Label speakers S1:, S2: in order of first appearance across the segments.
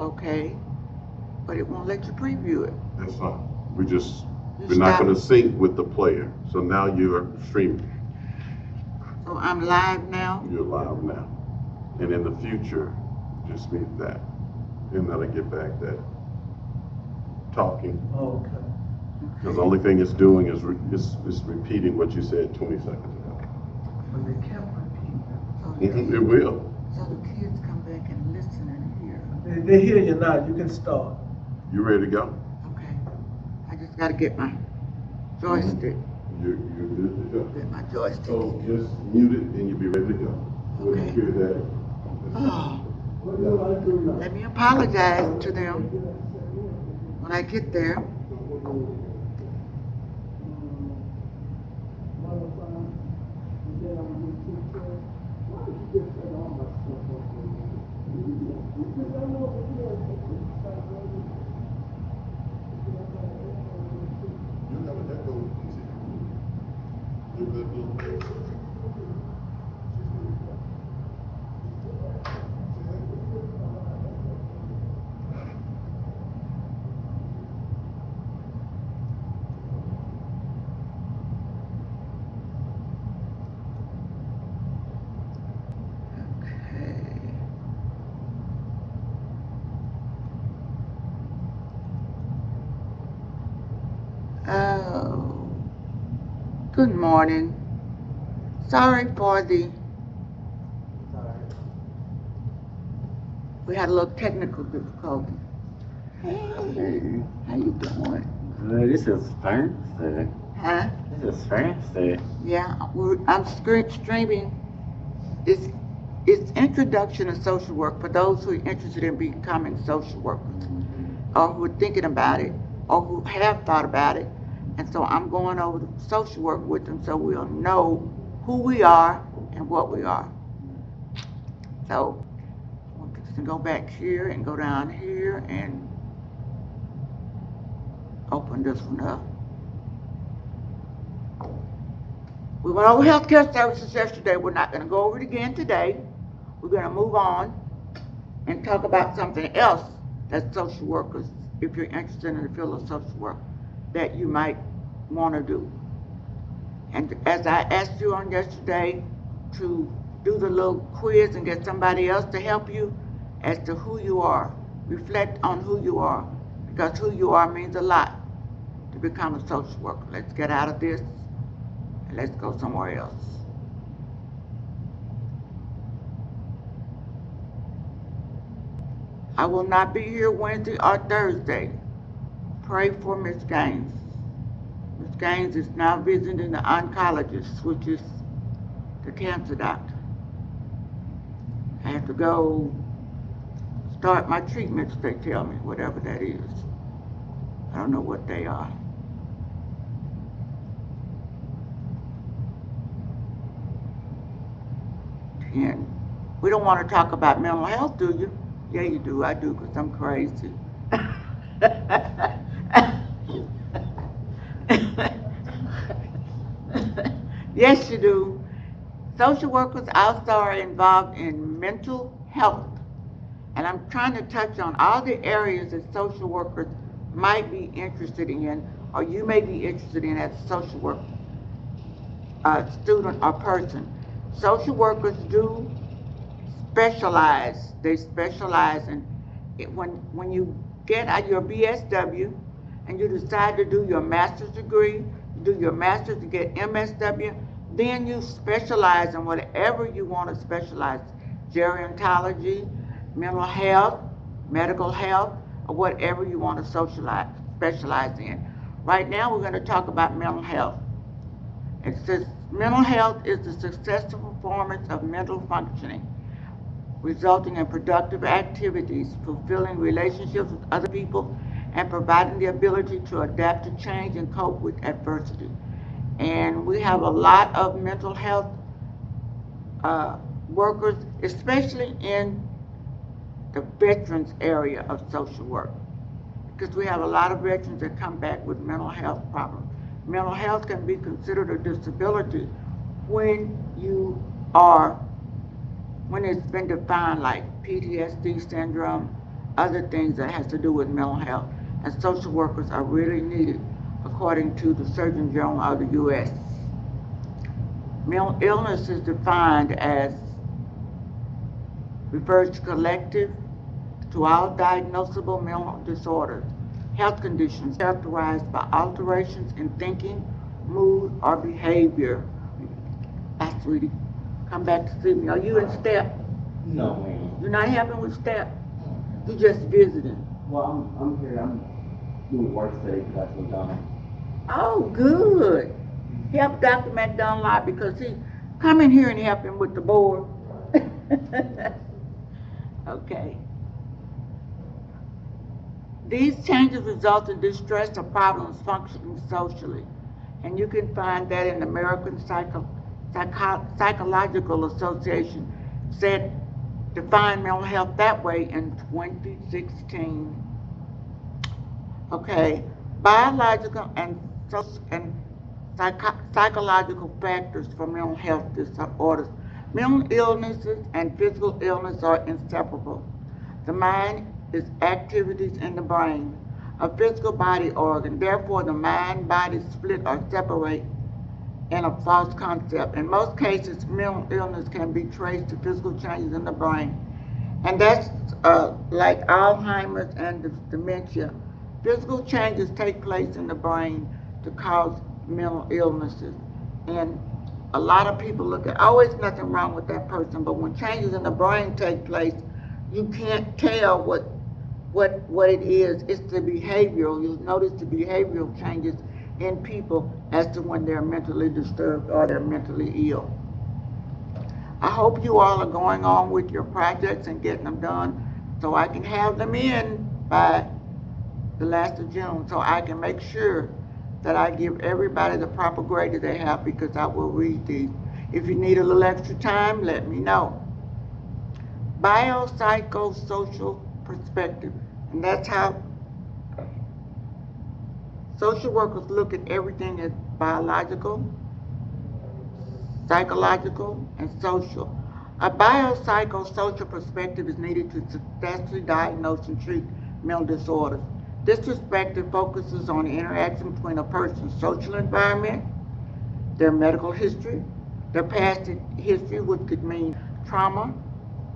S1: Okay, but it won't let you preview it.
S2: That's fine. We're not
S1: Stop.
S2: going to sync with the player. So now you're streaming.
S1: So I'm live now?
S2: You're live now. And in the future, just mute that. And then I get back that talking.
S3: Oh, okay.
S2: Because the only thing it's doing is it's repeating what you said 20 seconds ago.
S3: But they kept repeating
S2: It will.
S1: So the kids come back and listen and hear.
S3: it. They hear you now. You can start.
S2: You ready to go?
S1: Okay. I just gotta get my joystick.
S2: You're good to go.
S1: Get my joystick.
S2: So just mute it and you'll be ready to go. When you
S1: Okay.
S2: hear that.
S1: Oh, let me apologize to them when I get there.
S2: You have an echo. You're good.
S1: Okay. Oh, good morning. Sorry for we had a little technical difficulty. Hey, how you doing?
S4: This is fancy.
S1: Huh?
S4: This is fancy.
S1: Yeah, I'm streaming. It's introduction to social work for those who are interested in becoming social workers, or who are thinking about it, or who have thought about it. And so I'm going over the social work with them so we'll know who we are and what we are. So I'm going to go back here and go down here and open this one up. We went over healthcare services yesterday. We're not going to go over it again today. We're going to move on and talk about something else that social workers, if you're interested in the field of social work, that you might want to do. And as I asked you on yesterday to do the little quiz and get somebody else to help you as to who you are, reflect on who you are, because who you are means a lot to become a social worker. Let's get out of this and let's go somewhere else. I will not be here Wednesday or Thursday. Pray for Miss Gaines. Miss Gaines is now visiting the oncologist, which is the cancer doctor. I have to go start my treatments, they tell me, whatever that is. I don't know what they are. And we don't want to talk about mental health, do you? Yeah, you do. I do, because I'm crazy. Yes, you do. Social workers also are involved in mental health. And I'm trying to touch on all the areas that social workers might be interested in, or you may be interested in as a social work student or person. Social workers do specialize. They specialize in it. When you get out your BSW and you decide to do your master's degree, do your master's to get MSW, then you specialize in whatever you want to specialize. Gerontology, mental health, medical health, or whatever you want to specialize in. Right now we're going to talk about mental health. It says mental health is the successful performance of mental functioning, resulting in productive activities, fulfilling relationships with other people, and providing the ability to adapt to change and cope with adversity. And we have a lot of mental health workers, especially in the veterans area of social work, because we have a lot of veterans that come back with mental health problems. Mental health can be considered a disability when it's been defined like PTSD syndrome, other things that has to do with mental health. And social workers are really needed, according to the Surgeon General of the U.S. Mental illness is defined as refers to collective to all diagnosable mental disorders, health conditions characterized by alterations in thinking, mood, or behavior. Hi, sweetie. Come back to see me. Are you in STEP?
S5: No, ma'am.
S1: You're not helping with STEP? You just visiting?
S5: Well, I'm here. I'm doing work study because that's what done.
S1: Oh, good. Help Dr. McDonald because he come in here and help him with the board. Okay. These changes result in distress or problems functioning socially. And you can find that in the American Psychological Association said define mental health that way in 2016. Okay, biological and psychological factors for mental health disorders. Mental illnesses and physical illness are inseparable. The mind is activities in the brain, a physical body organ. Therefore, the mind-body split or separate in a false concept. In most cases, mental illness can be traced to physical changes in the brain. And that's like Alzheimer's and dementia. Physical changes take place in the brain to cause mental illnesses. And a lot of people look at, oh, it's nothing wrong with that person, but when changes in the brain take place, you can't tell what it is. It's the behavioral. You'll notice the behavioral changes in people as to when they're mentally disturbed or they're mentally ill. I hope you all are going on with your projects and getting them done so I can have them in by the last of June so I can make sure that I give everybody the proper grade that they have because I will read these. If you need a little extra time, let me know. Biopsychosocial perspective, and that's how social workers look at everything as biological, psychological, and social. A biopsychosocial perspective is needed to successfully diagnose and treat mental disorders. This perspective focuses on the interaction between a person's social environment, their medical history, their past history, which could mean trauma,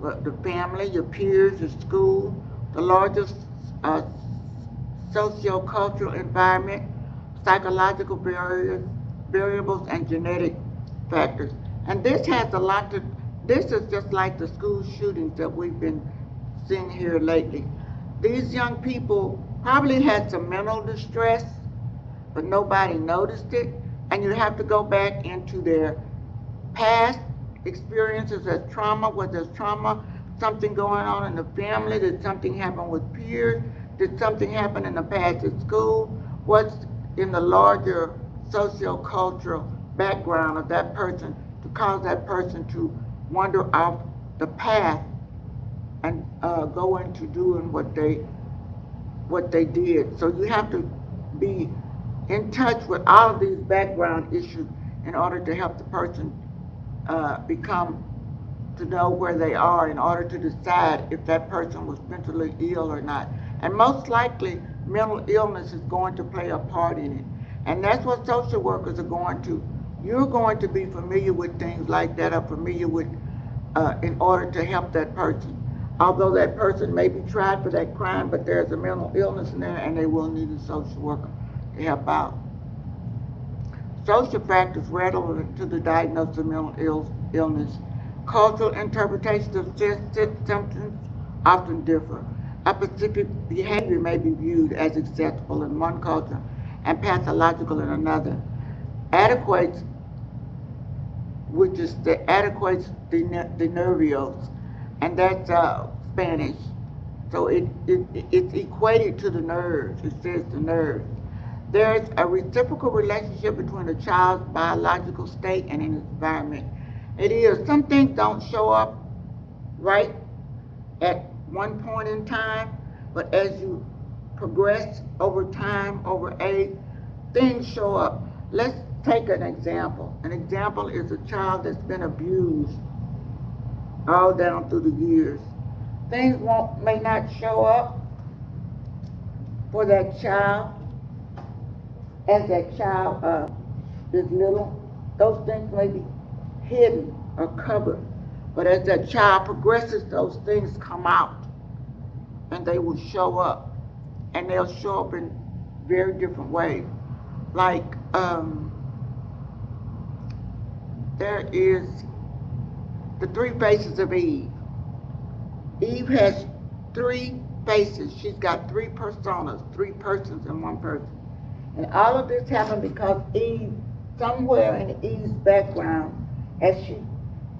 S1: the family, your peers, your school, the larger socio-cultural environment, psychological variables, and genetic factors. And this has a lot to, this is just like the school shootings that we've been seeing here lately. These young people probably had some mental distress, but nobody noticed it. And you have to go back into their past experiences as trauma. Was there trauma, something going on in the family? Did something happen with peers? Did something happen in the past at school? What's in the larger socio-cultural background of that person to cause that person to wander off the path and go into doing what they did. So you have to be in touch with all of these background issues in order to help the person to know where they are in order to decide if that person was mentally ill or not. And most likely, mental illness is going to play a part in it. And that's what social workers are going to. You're going to be familiar with things like that, or familiar with, in order to help that person. Although that person may be tried for that crime, but there's a mental illness in there and they will need a social worker to help out. Social factors relevant to the diagnosis of mental illness. Cultural interpretations of symptoms often differ. A specific behavior may be viewed as acceptable in one culture and pathological in another. Adequates, which is the adequates de nervios, and that's Spanish. So it's equated to the nerves. It says the nerves. There's a reciprocal relationship between a child's biological state and its environment. It is. Some things don't show up right at one point in time, but as you progress over time, over age, things show up. Let's take an example. An example is a child that's been abused all down through the years. things may not show up for that child as that child is little. Those things may be hidden or covered, but as that child progresses, those things come out and they will show up, and they'll show up in very different ways. Like there is the 3 faces of Eve. Eve has 3 faces. She's got 3 personas, 3 persons in one person. And all of this happened because Eve, somewhere in Eve's background, as she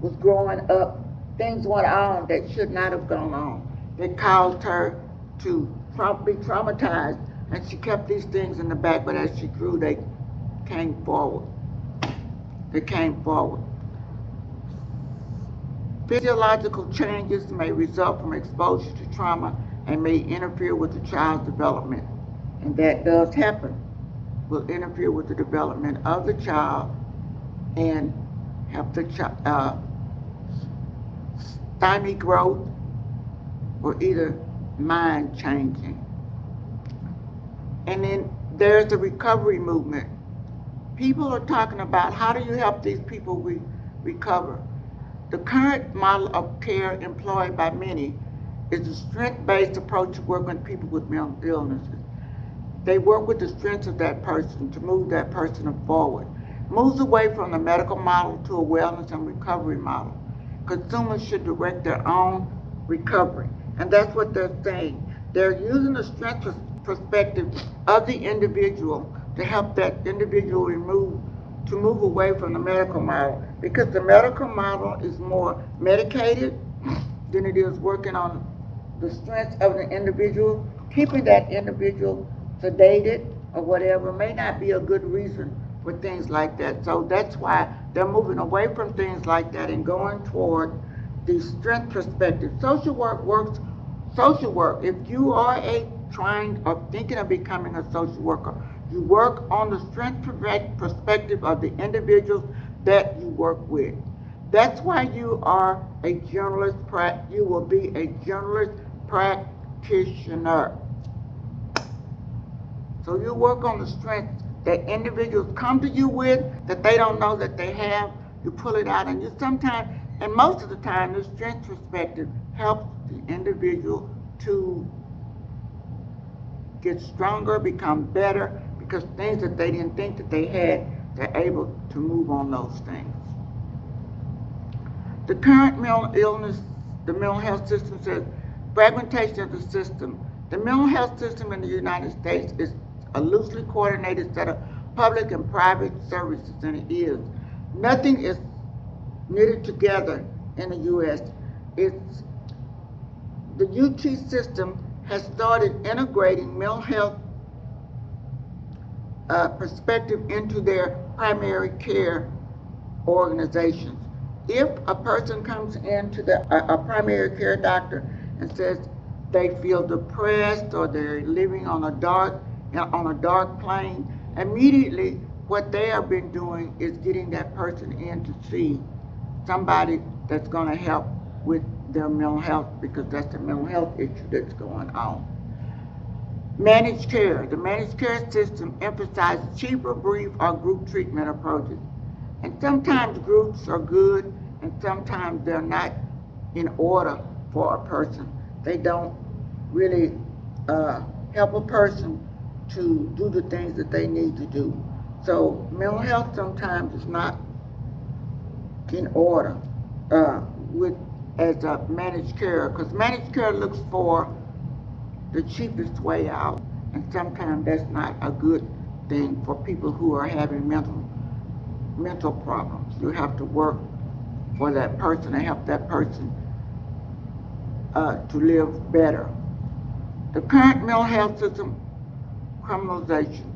S1: was growing up, things went on that should not have gone on. They caused her to be traumatized, and she kept these things in the back, but as she grew, they came forward. They came forward. Physiological changes may result from exposure to trauma and may interfere with the child's development. And that does happen. Will interfere with the development of the child and help the child stymie growth or either mind changing. And then there's the recovery movement. People are talking about how do you help these people recover. The current model of care employed by many is a strength-based approach to work with people with mental illnesses. They work with the strengths of that person to move that person forward. Moves away from the medical model to a wellness and recovery model. Consumers should direct their own recovery. And that's what they're saying. They're using the strength perspective of the individual to help that individual move away from the medical model, because the medical model is more medicated than it is working on the strengths of the individual. Keeping that individual sedated or whatever may not be a good reason for things like that. So that's why they're moving away from things like that and going toward the strength perspective. Social work works. Social work, if you are trying or thinking of becoming a social worker, you work on the strength perspective of the individuals that you work with. That's why you are a generalist. You will be a generalist practitioner. So you work on the strengths that individuals come to you with that they don't know that they have. You pull it out, and you sometimes, and most of the time, the strength perspective helps the individual to get stronger, become better, because things that they didn't think that they had, they're able to move on those things. The current mental illness, the mental health system says, fragmentation of the system. The mental health system in the United States is a loosely coordinated set of public and private services, and it is. Nothing is knitted together in the U.S. The UT system has started integrating mental health perspective into their primary care organizations. If a person comes into a primary care doctor and says they feel depressed or they're living on a dark plane, immediately what they have been doing is getting that person in to see somebody that's going to help with their mental health, because that's a mental health issue that's going on. Managed care. The managed care system emphasizes cheaper, brief, or group treatment approaches. And sometimes groups are good, and sometimes they're not in order for a person. They don't really help a person to do the things that they need to do. So mental health sometimes is not in order as a managed care, because managed care looks for the cheapest way out, and sometimes that's not a good thing for people who are having mental problems. You have to work for that person and help that person to live better. The current mental health system, criminalization.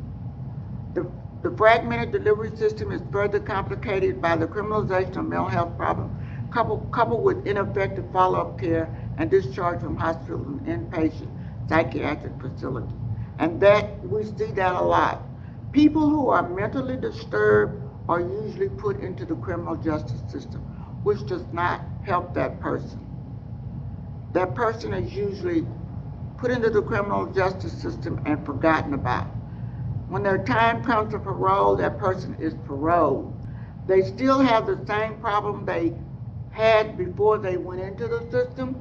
S1: The fragmented delivery system is further complicated by the criminalization of mental health problems, coupled with ineffective follow-up care and discharge from hospitals and inpatient psychiatric facilities. And that, we see that a lot. People who are mentally disturbed are usually put into the criminal justice system, which does not help that person. that person is usually put into the criminal justice system and forgotten about. When their time comes to parole, that person is paroled. They still have the same problem they had before they went into the system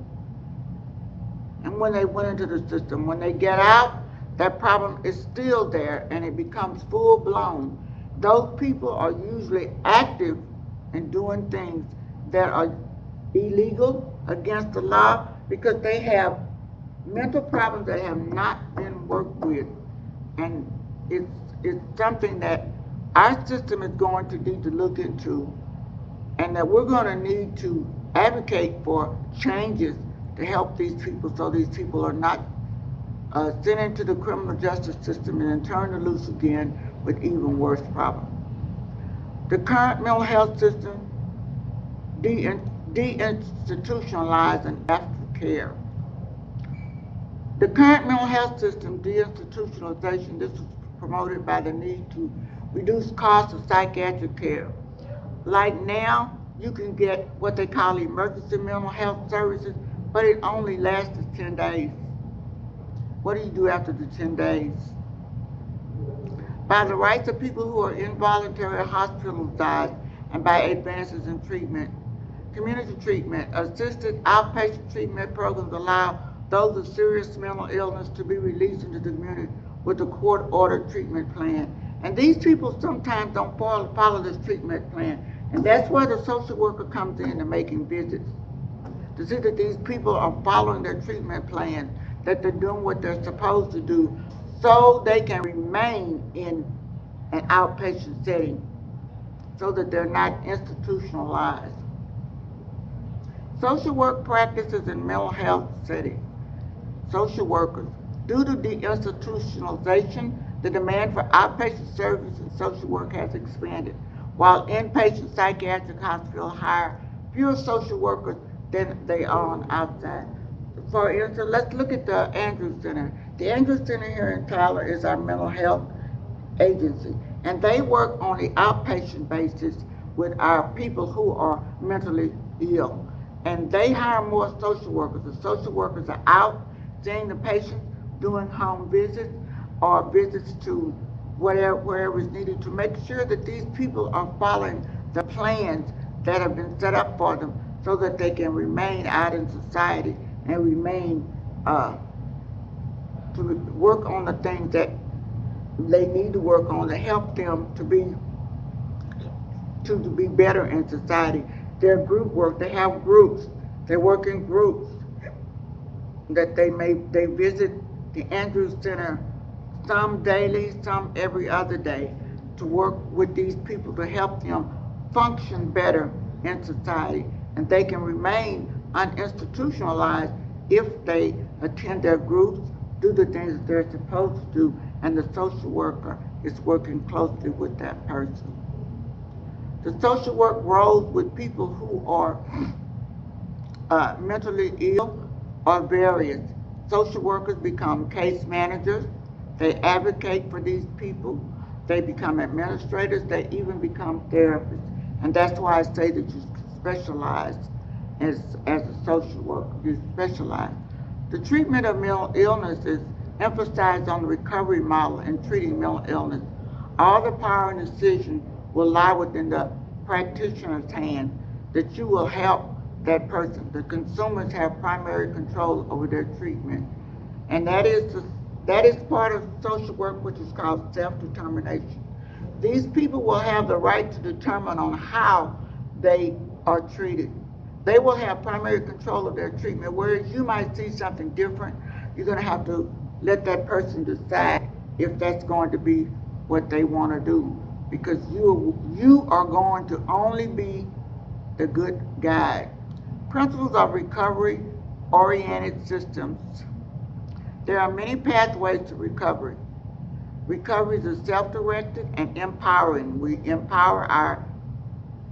S1: and when they went into the system. When they get out, that problem is still there and it becomes full blown. Those people are usually active in doing things that are illegal, against the law, because they have mental problems that have not been worked with. And it's something that our system is going to need to look into, and that we're going to need to advocate for changes to help these people so these people are not sent into the criminal justice system and then turned loose again with even worse problems. The current mental health system deinstitutionalizing aftercare. The current mental health system deinstitutionalization, this was promoted by the need to reduce costs of psychiatric care. Like now, you can get what they call emergency mental health services, but it only lasts 10 days. What do you do after the 10 days? By the rights of people who are involuntarily hospitalized and by advances in treatment, community treatment, assisted outpatient treatment programs allow those with serious mental illness to be released into the community with a court-ordered treatment plan. And these people sometimes don't follow this treatment plan. And that's where the social worker comes in and making visits, to see that these people are following their treatment plan, that they're doing what they're supposed to do, so they can remain in an outpatient setting, so that they're not institutionalized. Social work practices in mental health settings. Social workers. Due to deinstitutionalization, the demand for outpatient services in social work has expanded, while inpatient psychiatric hospitals hire fewer social workers than they are on outside. For instance, let's look at the Andrews Center. The Andrews Center here in Tyler is our mental health agency, and they work on the outpatient basis with our people who are mentally ill. And they hire more social workers. The social workers are out seeing the patients, doing home visits or visits to wherever is needed to make sure that these people are following the plans that have been set up for them so that they can remain out in society and remain to work on the things that they need to work on to help them to be better in society. Their group work, they have groups, they work in groups that they visit the Andrews Center some daily, some every other day, to work with these people to help them function better in society, and they can remain uninstitutionalized if they attend their groups, do the things that they're supposed to do, and the social worker is working closely with that person. The social work roles with people who are mentally ill are various. Social workers become case managers, they advocate for these people, they become administrators, they even become therapists. And that's why I say that you specialize as a social worker, you specialize. The treatment of mental illness is emphasized on the recovery model in treating mental illness. All the power and decision will lie within the practitioner's hand, that you will help that person. The consumers have primary control over their treatment. And that is part of social work, which is called self-determination. These people will have the right to determine on how they are treated. They will have primary control of their treatment, whereas you might see something different. You're going to have to let that person decide if that's going to be what they want to do, because you are going to only be the good guide. Principles of recovery-oriented systems. There are many pathways to recovery. Recovery is self-directed and empowering. We empower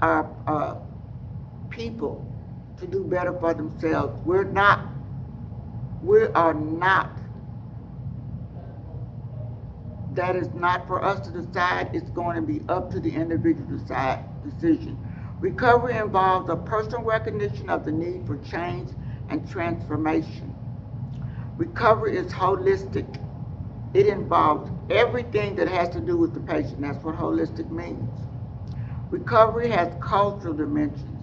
S1: our people to do better for themselves. We are not. That is not for us to decide. It's going to be up to the individual decision. Recovery involves a personal recognition of the need for change and transformation. Recovery is holistic. It involves everything that has to do with the patient. That's what holistic means. Recovery has cultural dimensions.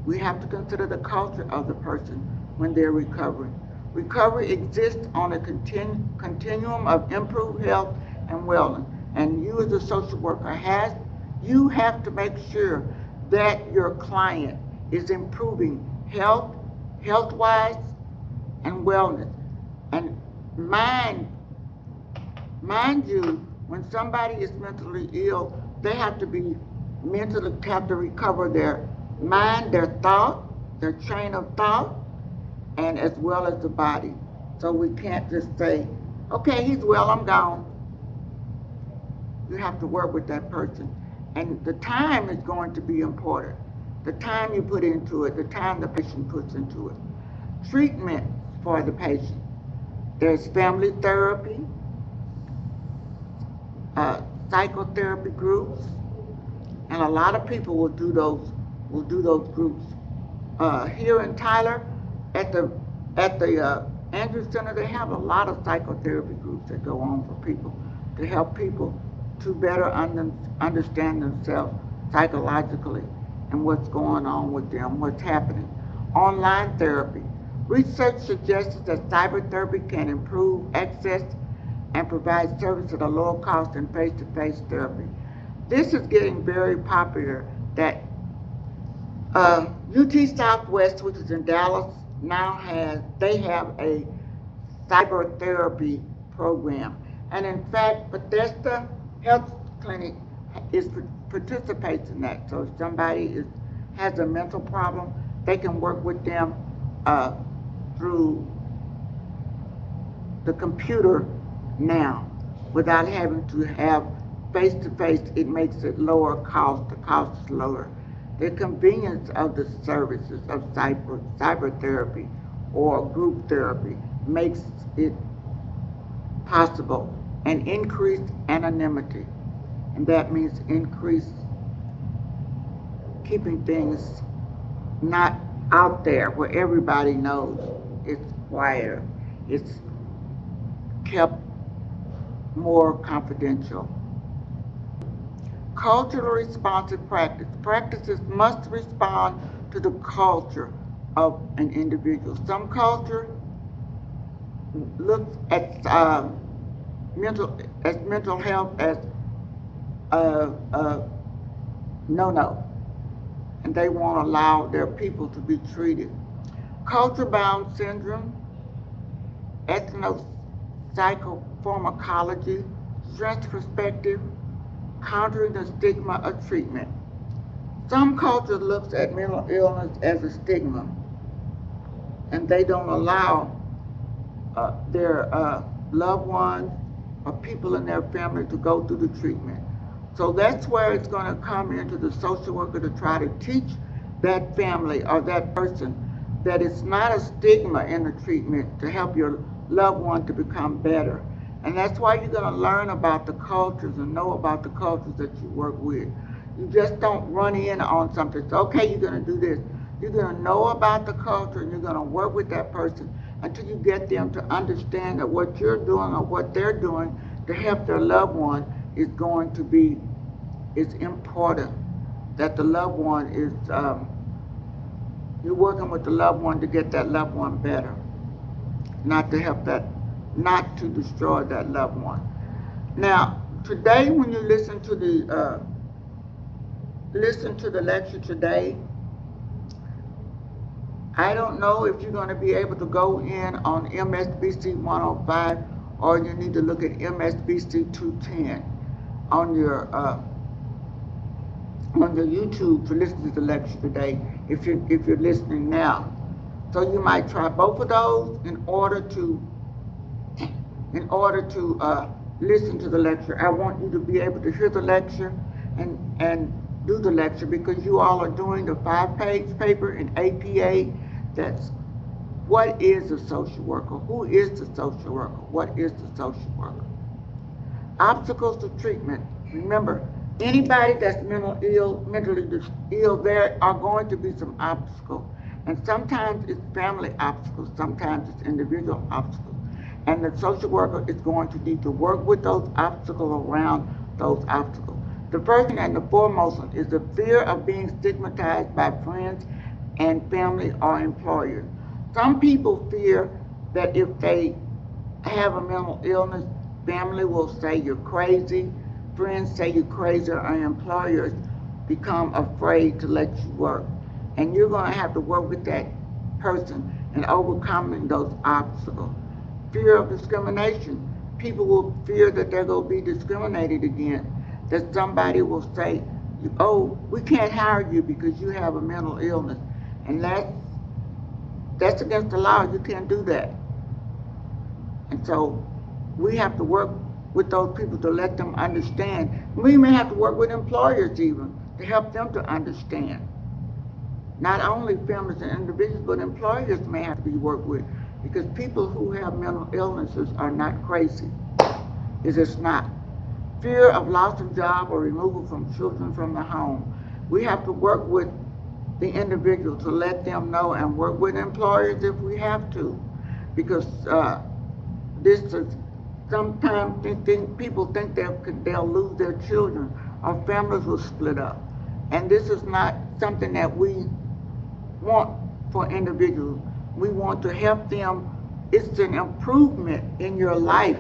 S1: We have to consider the culture of the person when they're recovering. Recovery exists on a continuum of improved health and wellness. And you as a social worker you have to make sure that your client is improving health-wise and wellness. And mind you, when somebody is mentally ill, they have to recover their mind, their thought, their train of thought, and as well as the body. So we can't just say, okay, he's well, I'm gone. You have to work with that person. And the time is going to be important. The time you put into it, the time the patient puts into it. Treatment for the patient. There's family therapy, psychotherapy groups, and a lot of people will do those groups. Here in Tyler, at the Andrews Center, they have a lot of psychotherapy groups that go on for people to help people to better understand themselves psychologically and what's going on with them, what's happening. Online therapy. Research suggests that cybertherapy can improve access and provide service at a lower cost than face-to-face therapy. This is getting very popular. That UT Southwest, which is in Dallas, now have a cybertherapy program. And in fact, Bethesda Health Clinic participates in that. So if somebody has a mental problem, they can work with them through the computer now without having to have face-to-face. It makes it lower cost. The cost is lower. The convenience of the services of cybertherapy or group therapy makes it possible, and increased anonymity. And that means increased keeping things not out there where everybody knows. It's quieter. It's kept more confidential. Culturally responsive practice. Practices must respond to the culture of an individual. Some culture looks at mental health as no, and they won't allow their people to be treated. Culture-bound syndrome, ethnopsychopharmacology, strength perspective, countering the stigma of treatment. Some cultures looks at mental illness as a stigma, and they don't allow their loved ones or people in their family to go through the treatment. So that's where it's going to come into the social worker to try to teach that family or that person that it's not a stigma in the treatment to help your loved one to become better. And that's why you're going to learn about the cultures and know about the cultures that you work with. You just don't run in on something. It's okay, you're going to do this. You're going to know about the culture and you're going to work with that person until you get them to understand that what you're doing or what they're doing to help their loved one is going to be important. That the loved one is, you're working with the loved one to get that loved one better, not to help that, not to destroy that loved one. Now, today when you listen to the lecture today, I don't know if you're going to be able to go in on MSBC 105 or you need to look at MSBC 210 on your YouTube to listen to the lecture today if you're listening now. So you might try both of those in order to listen to the lecture. I want you to be able to hear the lecture and do the lecture, because you all are doing the 5-page paper in APA. That's what is a social worker? Who is the social worker? What is the social worker? Obstacles to treatment. Remember, anybody that's mentally ill, there are going to be some obstacles. And sometimes it's family obstacles, sometimes it's individual obstacles. And the social worker is going to need to work with those obstacles around those obstacles. The first and the foremost one is the fear of being stigmatized by friends and family or employers. Some people fear that if they have a mental illness, family will say you're crazy, friends say you're crazy, or employers become afraid to let you work. And you're going to have to work with that person in overcoming those obstacles. Fear of discrimination. People will fear that they're going to be discriminated against, that somebody will say, oh, we can't hire you because you have a mental illness. And that's against the law. You can't do that. And so we have to work with those people to let them understand. We may have to work with employers even to help them to understand. Not only families and individuals, but employers may have to be worked with, because people who have mental illnesses are not crazy. It's just not. Fear of loss of job or removal from children from the home. We have to work with the individual to let them know, and work with employers if we have to, because this is sometimes people think they'll lose their children, or families will split up, and this is not something that we want for individuals. We want to help them. It's an improvement in your life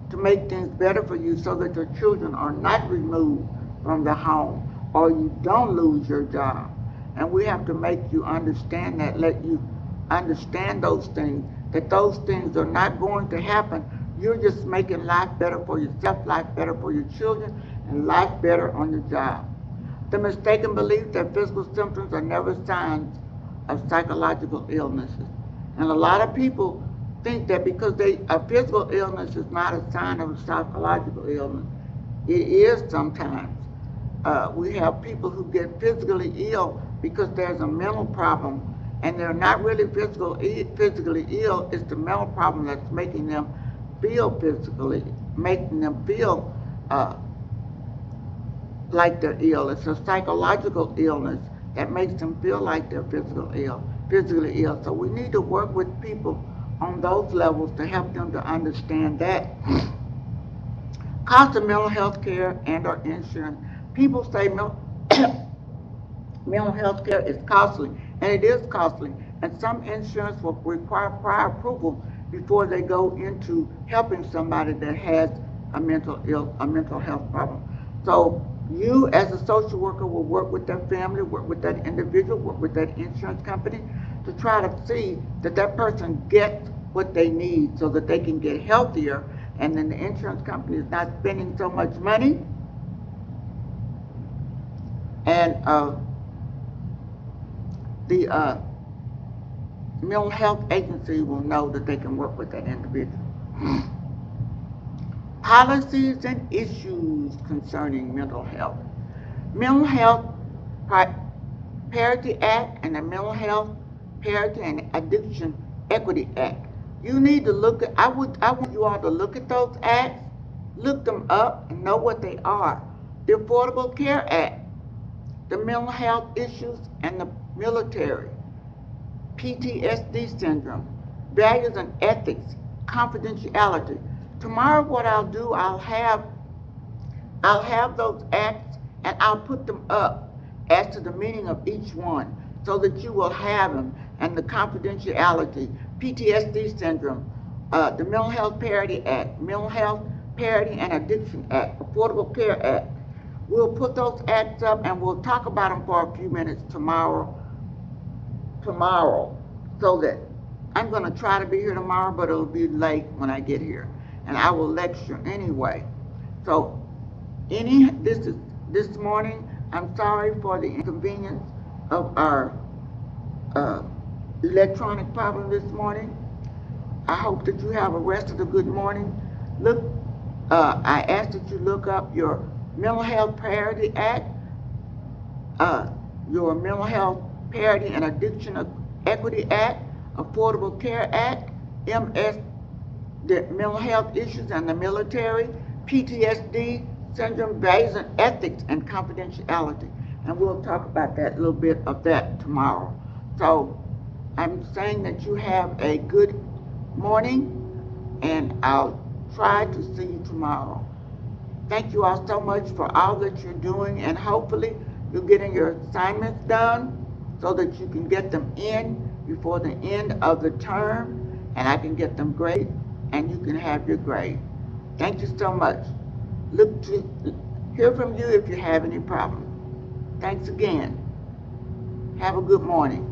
S1: to make things better for you, so that your children are not removed from the home, or you don't lose your job. And we have to make you understand that, let you understand those things, that those things are not going to happen. You're just making life better for yourself, life better for your children, and life better on your job. The mistaken belief that physical symptoms are never signs of psychological illnesses. And a lot of people think that because a physical illness is not a sign of a psychological illness. It is sometimes. We have people who get physically ill because there's a mental problem, and they're not really physically ill. It's the mental problem that's making them feel making them feel like they're ill. It's a psychological illness that makes them feel like they're physically ill. So we need to work with people on those levels to help them to understand that. Cost of mental health care and or insurance. People say mental health care is costly, and it is costly, and some insurance will require prior approval before they go into helping somebody that has a mental health problem. So you as a social worker will work with that family, work with that individual, work with that insurance company to try to see that that person gets what they need so that they can get healthier, and then the insurance company is not spending so much money, and the mental health agency will know that they can work with that individual. Policies and issues concerning mental health. Mental Health Parity Act and the Mental Health Parity and Addiction Equity Act. You need to look at, I want you all to look at those acts, look them up, and know what they are. The Affordable Care Act, the mental health issues and the military, PTSD syndrome, values and ethics, confidentiality. Tomorrow what I'll do, I'll have those acts and I'll put them up as to the meaning of each one so that you will have them, and the confidentiality, PTSD syndrome, the Mental Health Parity Act, Mental Health Parity and Addiction Act, Affordable Care Act. We'll put those acts up and we'll talk about them for a few minutes tomorrow, so that I'm going to try to be here tomorrow, but it'll be late when I get here, and I will lecture anyway. So this morning, I'm sorry for the inconvenience of our electronic problem this morning. I hope that you have a rest of the good morning. I ask that you look up your Mental Health Parity Act, your Mental Health Parity and Addiction Equity Act, Affordable Care Act, MS, the mental health issues and the military, PTSD syndrome, values and ethics, and confidentiality. And we'll talk about that, a little bit of that tomorrow. So I'm saying that you have a good morning, and I'll try to see you tomorrow. Thank you all so much for all that you're doing, and hopefully you're getting your assignments done so that you can get them in before the end of the term, and I can get them graded, and you can have your grade. Thank you so much. Look to hear from you if you have any problems. Thanks again. Have a good morning.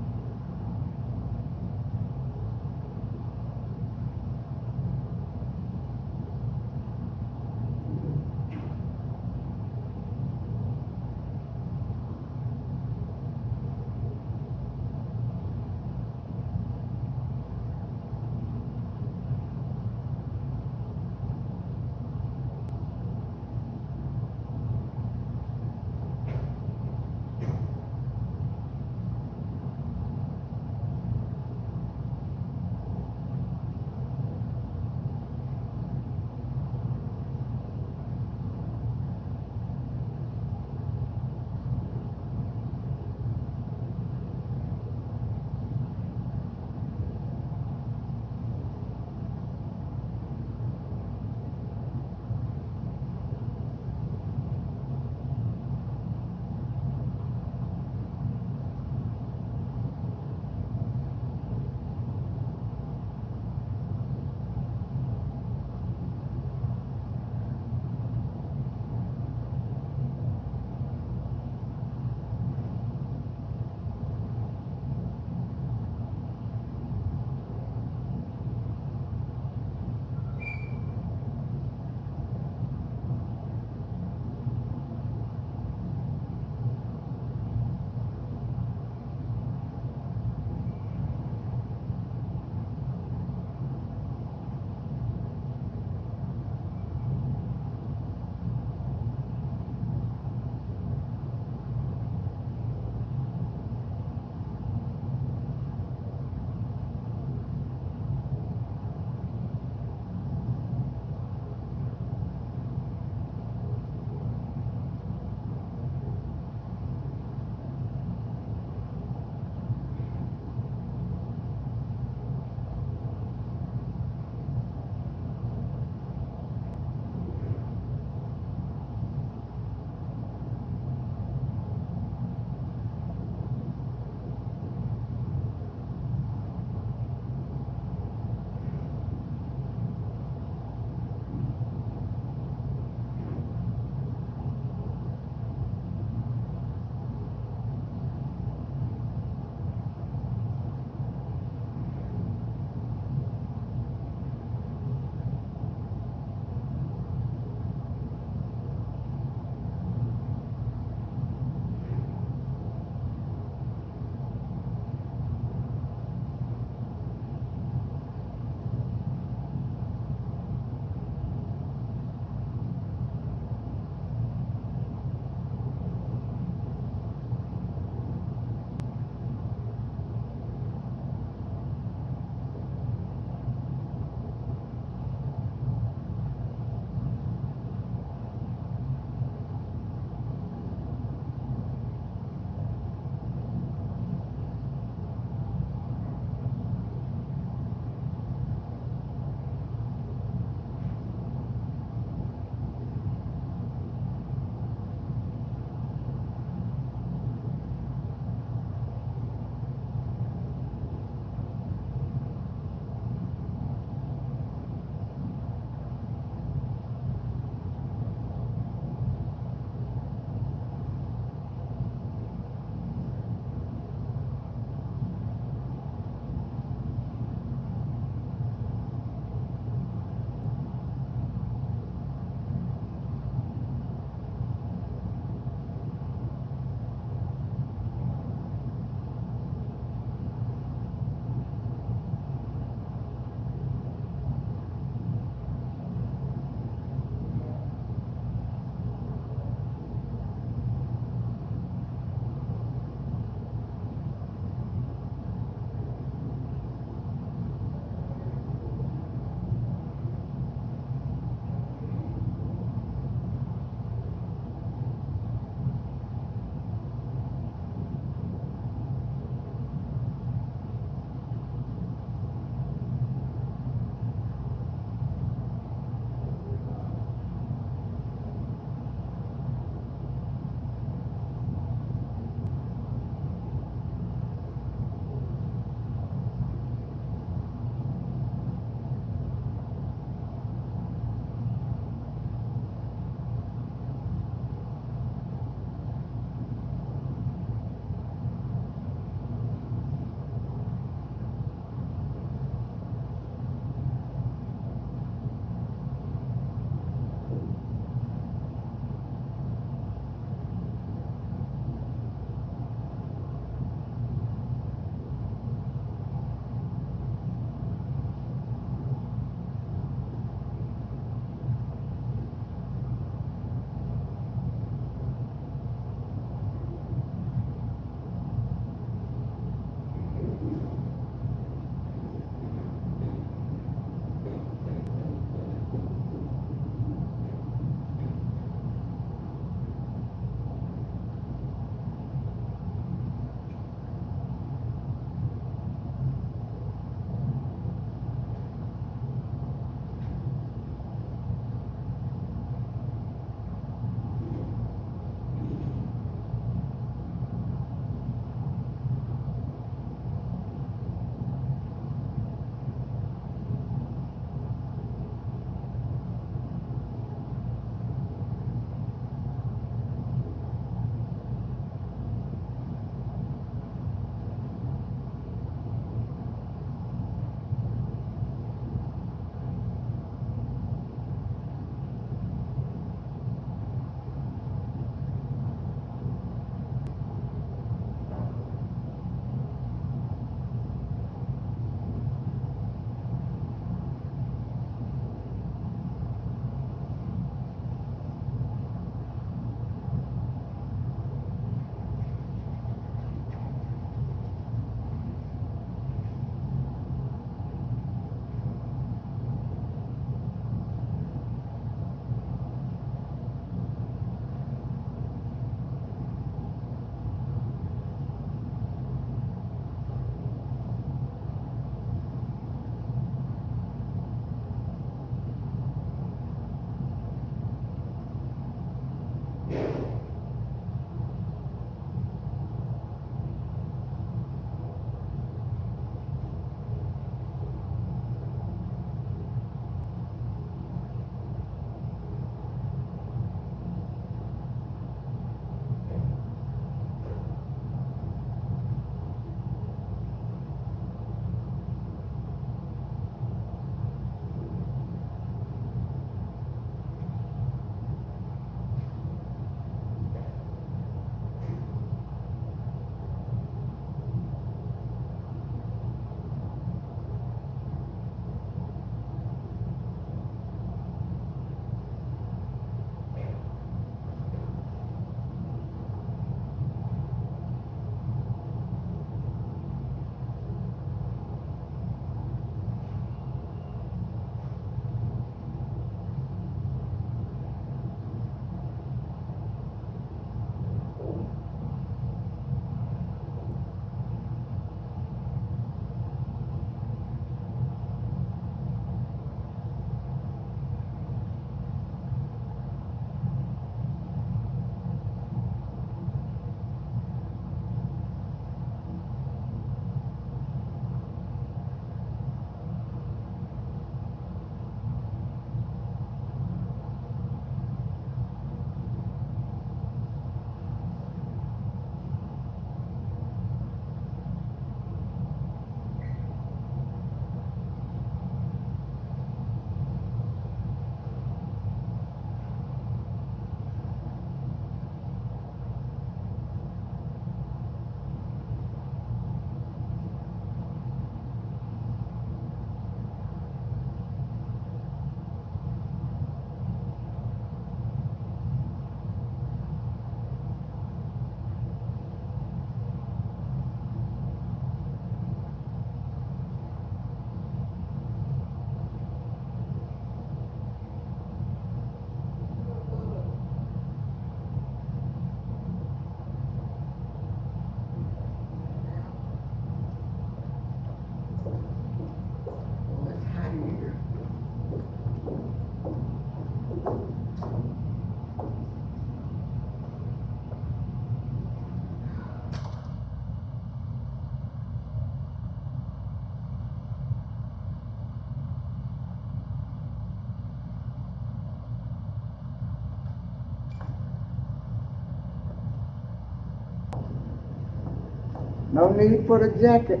S1: No need for the jacket.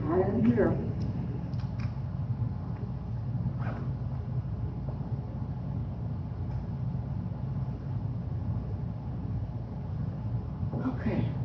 S1: I am here. Okay.